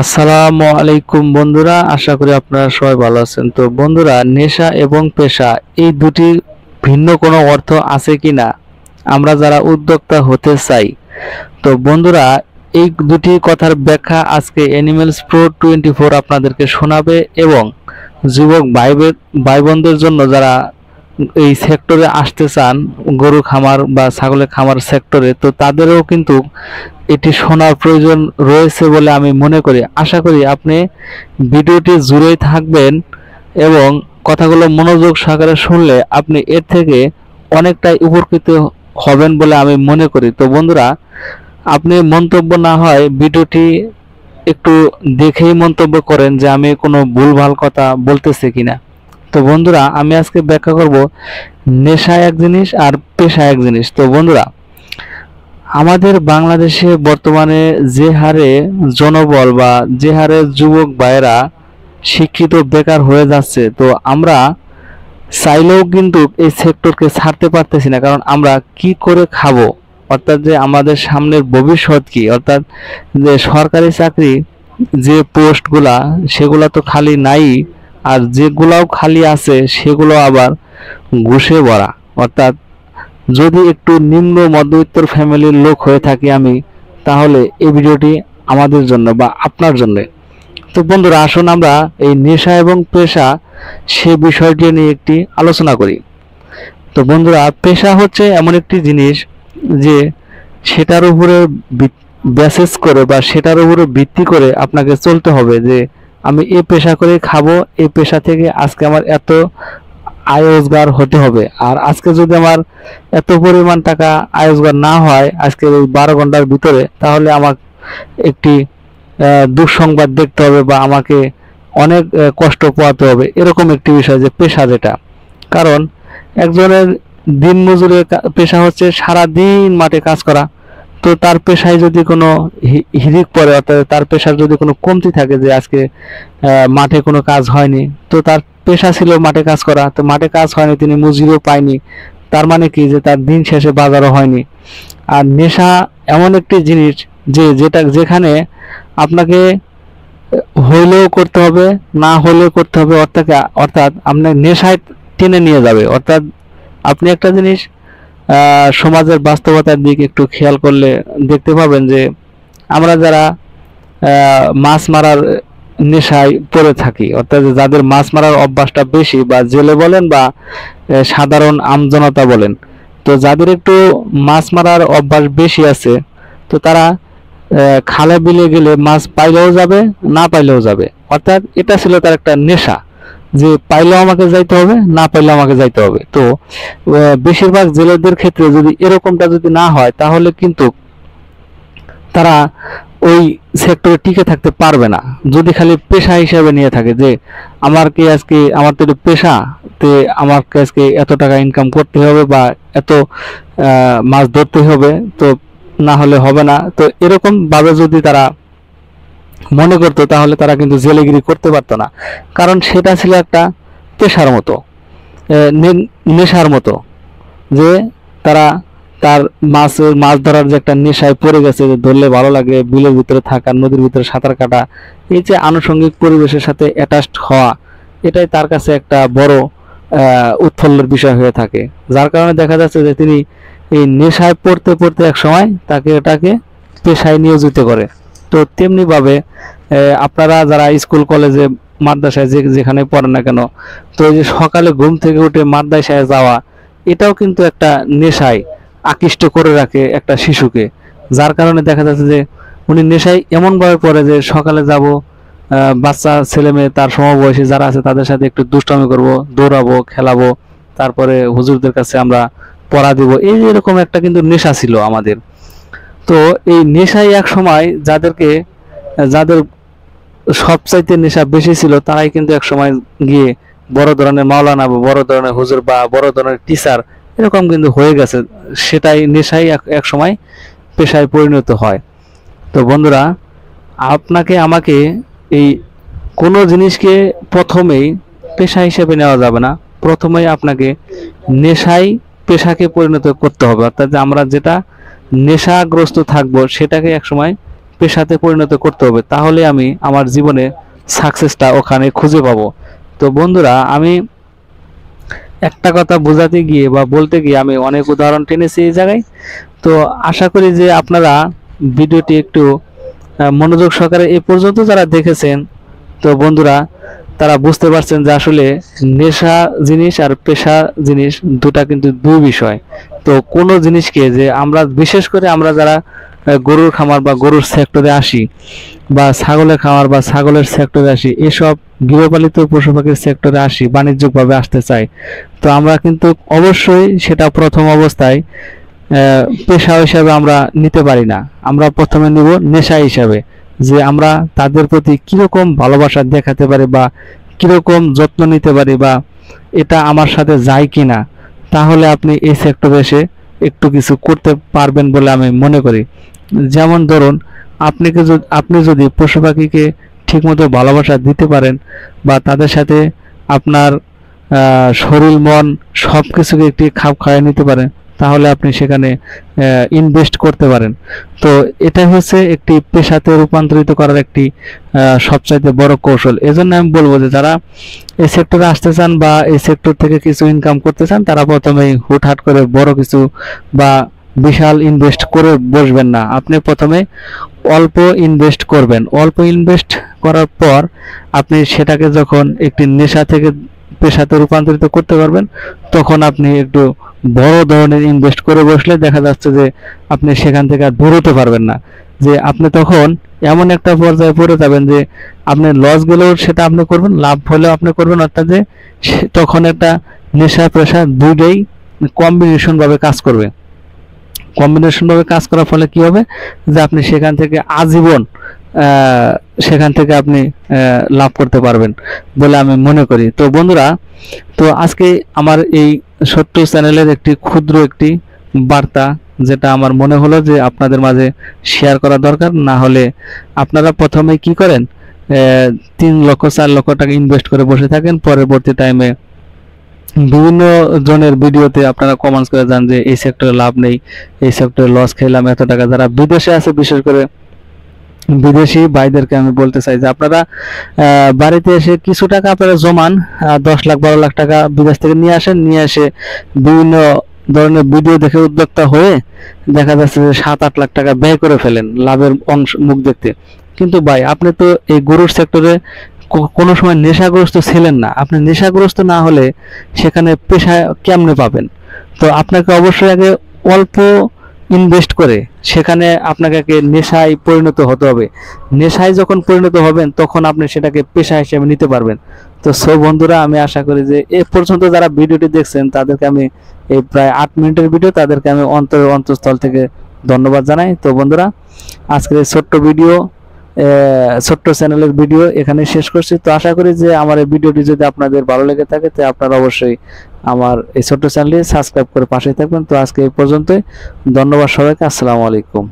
আসসালামু আলাইকুম বন্ধুরা, আশা করি আপনারা সবাই ভালো আছেন। তো বন্ধুরা, নেশা এবং পেশা এই দুটি ভিন্ন কোনো অর্থ আছে কিনা আমরা যারা উদ্যোক্তা হতে চাই, তো বন্ধুরা এই দুটি কথার ব্যাখ্যা আজকে অ্যানিমেলস প্রো 24 আপনাদেরকে শোনাবে এবং যুবক ভাই বোনদের জন্য যারা এই সেক্টরে আসতে চান, গরু খামার বা ছাগলের খামার সেক্টরে, তো তাদেরও কিন্তু এটি শোনার প্রয়োজন রয়েছে বলে আমি মনে করি। আশা করি আপনি ভিডিওটি জুড়েই থাকবেন এবং কথাগুলো মনোযোগ সহকারে শুনলে আপনি এর থেকে অনেকটাই উপকৃত হবেন বলে আমি মনে করি। তো বন্ধুরা, আপনি মন্তব্য না হয় ভিডিওটি একটু দেখেই মন্তব্য করেন যে আমি কোনো ভুলভাল কথা বলতেছি কিনা। তো বন্ধুরা, আমি আজকে ব্যাখ্যা করব নেশা এক জিনিস আর পেশা এক জিনিস। তো বন্ধুরা, আমাদের বাংলাদেশে বর্তমানে যে হারে জনবল বা যে হারে যুবক ভাইয়েরা শিক্ষিত বেকার হয়ে যাচ্ছে, তো আমরা চাইলেও কিন্তু এই সেক্টরকে ছাড়তে পারতেছি না। কারণ আমরা কি করে খাবো, অর্থাৎ যে আমাদের সামনের ভবিষ্যৎ কি, অর্থাৎ যে সরকারি চাকরি যে পোস্টগুলা সেগুলা তো খালি নাই, আর যেগুলাও খালি আছে সেগুলো আবার ঘুষে ভরা। অর্থাৎ যদি একটু নিম্ন মধ্যবিত্তর ফ্যামিলির লোক হয়ে থাকি আমি, তাহলে এই ভিডিওটি আমাদের জন্য বা আপনার জন্য। তো বন্ধুরা, আসুন আমরা এই নেশা এবং পেশা সে বিষয়টি নিয়ে একটি আলোচনা করি। তো বন্ধুরা, পেশা হচ্ছে এমন একটি জিনিস যে সেটার উপরে বেসিস করে বা সেটার উপরে ভিত্তি করে আপনাকে চলতে হবে যে আমি এই পেশা করে খাবো, এই পেশা থেকে আজকে আমার এত আয় রোজগার হতে হবে। আর আজকে যদি আমার এত পরিমাণ টাকা আয় রোজগার না হয় আজকে ওই 12 ঘন্টার ভিতরে, তাহলে আমার একটি দুঃসংবাদ দেখতে হবে বা আমাকে অনেক কষ্ট পোহাতে হবে। এরকম একটি বিষয় যে পেশা যেটা, কারণ একজনের দিন মজুরের পেশা হচ্ছে সারা দিন মাঠে কাজ করা। তো তার পেশায় যদি কোনো হিড়িক পড়ে, অর্থাৎ তার পেশার যদি কোনো কমতি থাকে যে আজকে মাঠে কোনো কাজ হয়নি, তো তার পেশা ছিল মাঠে কাজ করা, তো মাঠে কাজ হয়নি, তিনি মজুরিও পায়নি, তার মানে কি যে তার দিন শেষে বাজারও হয়নি। আর নেশা এমন একটি জিনিস যে যেখানে আপনাকে হইলেও করতে হবে, না হলেও করতে হবে, অর্থাৎ আপনার নেশায় টেনে নিয়ে যাবে। অর্থাৎ আপনি একটা জিনিস সমাজের বাস্তবতার দিক একটু খেয়াল করলে দেখতে পাবেন যে আমরা যারা মাছ মারার নেশায় পড়ে থাকি, অর্থাৎ যাদের মাছ মারার অভ্যাসটা বেশি, বা জেলে বলেন বা সাধারণ আমজনতা বলেন, তো যাদের একটু মাছ মারার অভ্যাস বেশি আছে, তো তারা খালে বিলে গেলে মাছ পাইলেও যাবে, না পাইলেও যাবে। অর্থাৎ এটা ছিল তার একটা নেশা যে পাইলেও আমাকে যাইতে হবে, না পাইলেও আমাকে যাইতে হবে। তো বেশিরভাগ জেলেদের ক্ষেত্রে যদি এরকমটা যদি না হয়, তাহলে কিন্তু তারা ওই সেক্টরে টিকে থাকতে পারবে না। যদি খালি পেশা হিসাবে নিয়ে থাকে যে আমার কি আজকে আমার তো এটা পেশা, তে আমাকে আজকে এত টাকা ইনকাম করতে হবে বা এত মাছ ধরতে হবে, তো না হলে হবে না, তো এরকম ভাবে যদি তারা মনে করতো, তাহলে তারা কিন্তু জেলেগিরি করতে পারতো না। কারণ সেটা ছিল একটা পেশার মতো, নেশার মতো, যে তারা তার মাছ ধরার যে একটা নেশায় পড়ে গেছে, যে ধরলে ভালো লাগে, বিলের ভিতরে থাকা, নদীর ভিতরে সাঁতার কাটা, এই যে আনুষঙ্গিক পরিবেশের সাথে অ্যাটাচড হওয়া, এটাই তার কাছে একটা বড় উৎফুল্লের বিষয় হয়ে থাকে। যার কারণে দেখা যাচ্ছে যে তিনি এই নেশায় পড়তে পড়তে এক সময় তাকে এটাকে পেশায় নিয়োজিত করে। তো তেমনি ভাবে আপনারা যারা স্কুল কলেজে মাদ্রাসায় যেখানে পড়েন না কেন, তো এই যে সকালে ঘুম থেকে উঠে মাদ্রাসায় যাওয়া, এটাও কিন্তু একটা নেশায় আকৃষ্ট করে রাখে একটা শিশুকে। যার কারণে দেখা যাচ্ছে যে উনি নেশায় এমনভাবে পড়ে যে সকালে যাব, বাচ্চা ছেলে মেয়ে তার সমবয়সী যারা আছে তাদের সাথে একটু দুষ্টামি করব, দৌড়াবো, খেলাবো, তারপরে হুজুরদের কাছে আমরা পড়া দিব। এই যে এরকম একটা কিন্তু নেশা ছিল আমাদের। তো এই নেশাই এক সময় যাদের সবচাইতে নেশা বেশি ছিল, তারাই কিন্তু এক সময় গিয়ে বড় ধরনের মাওলানা বা বড় ধরনের হুজুর বা বড় ধরনের টিচার এরকম কিন্তু হয়ে গেছে। সেটাই নেশাই এক সময় পেশায় পরিণত হয়। তো বন্ধুরা, আপনাকে আমাকে এই কোনো জিনিসকে প্রথমেই পেশা হিসেবে নেওয়া যাবে না। প্রথমেই আপনাকে নেশায় পেশাকে পরিণত করতে হবে। অর্থাৎ যে আমরা যেটা নেশাগ্রস্ত থাকবো সেটাকে একসময় পেশাতে পরিণত করতে হবে, তাহলে আমি আমার জীবনে সাকসেসটা ওখানে খুঁজে পাবো। তো বন্ধুরা, আমি একটা কথা বোঝাতে গিয়ে বা বলতে গিয়ে আমি অনেক উদাহরণ টেনেছি এই জায়গায়। তো আশা করি যে আপনারা ভিডিওটি একটু মনোযোগ সহকারে এ পর্যন্ত যারা দেখেছেন, তো বন্ধুরা তারা বুঝতে পারছেন যে আসলে নেশা জিনিস আর পেশা জিনিস দুটা কিন্তু দুই বিষয়। তো কোনো জিনিসকে যে আমরা বিশেষ করে আমরা যারা গরুর খামার বা গরুর সেক্টরে আসি, বা ছাগলের খামার বা ছাগলের সেক্টরে আসি, এসব গৃহপালিত পশু পাখির সেক্টরে আসি, বাণিজ্যিকভাবে আসতে চাই, তো আমরা কিন্তু অবশ্যই সেটা প্রথম অবস্থায় পেশা হিসাবে আমরা নিতে পারি না। আমরা প্রথমে নিব নেশা হিসাবে, যে আমরা তাদের প্রতি কিরকম ভালোবাসা দেখাতে পারি বা কিরকম যত্ন নিতে পারি, বা এটা আমার সাথে যায় কিনা, তাহলে আপনি এই সেক্টরে এসে একটু কিছু করতে পারবেন বলে আমি মনে করি। যেমন ধরুন, আপনি যদি পশু পাখিকে ঠিকমতো ভালোবাসা দিতে পারেন, বা তাদের সাথে আপনার শরীর মন সব কিছুকে একটি খাপ খাইয়ে নিতে পারেন, তাহলে আপনি সেখানে ইনভেস্ট করতে পারেন। তো এটা হচ্ছে একটি পেশাতে রূপান্তরিত করার একটি সবচাইতে বড় কৌশল। এজন্য আমি বলবো যে যারা এই সেক্টরে আসতে চান বা এই সেক্টর থেকে কিছু ইনকাম করতে চান, তারা প্রথমেই হুটহাট করে বড় কিছু বা বিশাল ইনভেস্ট করে বসবেন না। আপনি প্রথমে অল্প ইনভেস্ট করবেন। অল্প ইনভেস্ট করার পর আপনি সেটাকে যখন একটি নেশা থেকে পেশাতে রূপান্তরিত করতে পারবেন, তখন আপনি একটু বড় ধরনের ইনভেস্ট করে বসলে দেখা যাচ্ছে যে আপনি সেখান থেকে আর বেরোতে পারবেন না। যে আপনি তখন এমন একটা পর্যায়ে পড়ে যাবেন যে আপনি লস গেলেও সেটা আপনি করবেন, লাভ হলেও আপনি করবেন। অর্থাৎ যে তখন একটা নেশা পেশা দুইটাই কম্বিনেশন ভাবে কাজ করবে। কম্বিনেশন ভাবে কাজ করার ফলে কি হবে, যে আপনি সেখান থেকে আজীবন সেখান থেকে আপনি লাভ করতে পারবেন বলে আমি মনে করি। তো বন্ধুরা, তো আজকে আমার এই ছোট্ট চ্যানেলের একটি ক্ষুদ্র একটি বার্তা, যেটা আমার মনে হলো যে আপনাদের মাঝে শেয়ার করা দরকার। না হলে আপনারা প্রথমে কি করেন, 3 লক্ষ 4 লক্ষ টাকা ইনভেস্ট করে বসে থাকেন, পরবর্তী টাইমে বিভিন্ন জনের ভিডিওতে আপনারা কমেন্টস করে যান যে এই সেক্টরে লাভ নেই, এই সেক্টরে লস খেলাম এত টাকা। যারা বিদেশে আছে, বিশেষ করে বিদেশি ভাইদেরকে আমি বলতে চাই যে আপনারা বাড়িতে এসে কিছু টাকা আপনারা জমান, 10 লাখ 12 লাখ টাকা বিদেশ থেকে নিয়ে আসেন, নিয়ে এসে বিভিন্ন ধরনের ভিডিও দেখে উদ্যোক্তা হয়ে দেখা যাচ্ছে যে 7-8 লাখ টাকা ব্যয় করে ফেলেন লাভের অংশ মুখ দেখতে। কিন্তু ভাই, আপনি তো এই গরুর সেক্টরে কোনো সময় নেশাগ্রস্ত ছিলেন না। আপনি নেশাগ্রস্ত না হলে সেখানে পেশা কেমনে পাবেন? তো আপনাকে অবশ্যই আগে অল্প ইনভেস্ট করে সেখানে আপনাকে নেশায় পরিণত হতে হবে। নেশায় যখন পরিণত হবেন, তখন আপনি সেটাকে পেশা হিসেবে নিতে পারবেন। তো বন্ধুরা, আমি আশা করি যে এ পর্যন্ত যারা ভিডিওটি দেখছেন, তাদেরকে আমি এই প্রায় 8 মিনিটের ভিডিও, তাদেরকে আমি অন্তঃস্থল থেকে ধন্যবাদ জানাই। তো বন্ধুরা, আজকের এই ছোট্ট ভিডিও, ছোট্ট চ্যানেলের ভিডিও এখানে শেষ করছি। তো আশা করি যে আমার এই ভিডিওটি যদি আপনাদের ভালো লেগে থাকে, তো আপনারা অবশ্যই আমার এই ছোট্ট চ্যানেলটি সাবস্ক্রাইব করে পাশে থাকবেন। তো আজকে এই পর্যন্তই। ধন্যবাদ সবাইকে। আসসালামু আলাইকুম।